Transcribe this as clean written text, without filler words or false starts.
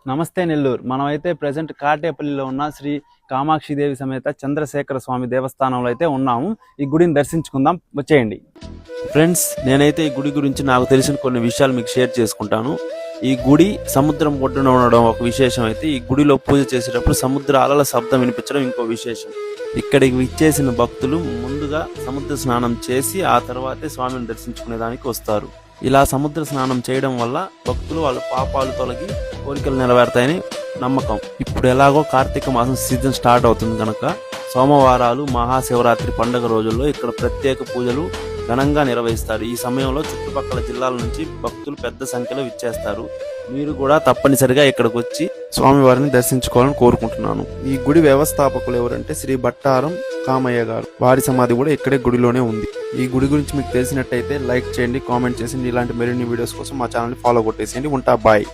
నమస్తే నెల్లూరు. మనమైతే ప్రెజెంట్ కాటేపల్లిలో ఉన్న శ్రీ కామాక్షిదేవి సమేత చంద్రశేఖర స్వామి దేవస్థానంలో అయితే ఉన్నాము. ఈ గుడిని దర్శించుకుందాం, వచ్చేయండి. ఫ్రెండ్స్, నేనైతే ఈ గుడి గురించి నాకు తెలిసిన కొన్ని విషయాలు మీకు షేర్ చేసుకుంటాను. ఈ గుడి సముద్రం ఒడ్డున ఉండడం ఒక విశేషం అయితే, ఈ గుడిలో పూజ చేసేటప్పుడు సముద్ర అలల శబ్దం వినిపించడం ఇంకో విశేషం. ఇక్కడికి విచ్చేసిన భక్తులు ముందుగా సముద్ర స్నానం చేసి ఆ తర్వాతే స్వామిని దర్శించుకునేదానికి వస్తారు. ఇలా సముద్ర స్నానం చేయడం వల్ల భక్తులు వాళ్ళ పాపాలు తొలగి కోరికలు నెరవేరుతాయని నమ్మకం. ఇప్పుడు ఎలాగో కార్తీక మాసం సీజన్ స్టార్ట్ అవుతుంది కనుక సోమవారాలు, మహాశివరాత్రి పండుగ రోజుల్లో ఇక్కడ ప్రత్యేక పూజలు ఘనంగా నిర్వహిస్తారు. ఈ సమయంలో చుట్టుపక్కల జిల్లాల నుంచి భక్తులు పెద్ద సంఖ్యలో విచ్చేస్తారు. మీరు కూడా తప్పనిసరిగా ఇక్కడికి వచ్చి స్వామివారిని దర్శించుకోవాలని కోరుకుంటున్నాను. ఈ గుడి వ్యవస్థాపకులు ఎవరంటే శ్రీ భట్టారం కామయ్య గారు. వారి సమాధి కూడా ఇక్కడే గుడిలోనే ఉంది. ఈ గుడి గురించి మీకు తెలిసినట్టయితే లైక్ చేయండి, కామెంట్ చేయండి. ఇలాంటి మరిన్ని వీడియోస్ కోసం మా ఛానల్ని ఫాలో కొట్టేసేయండి. ఉంటా, బాయ్.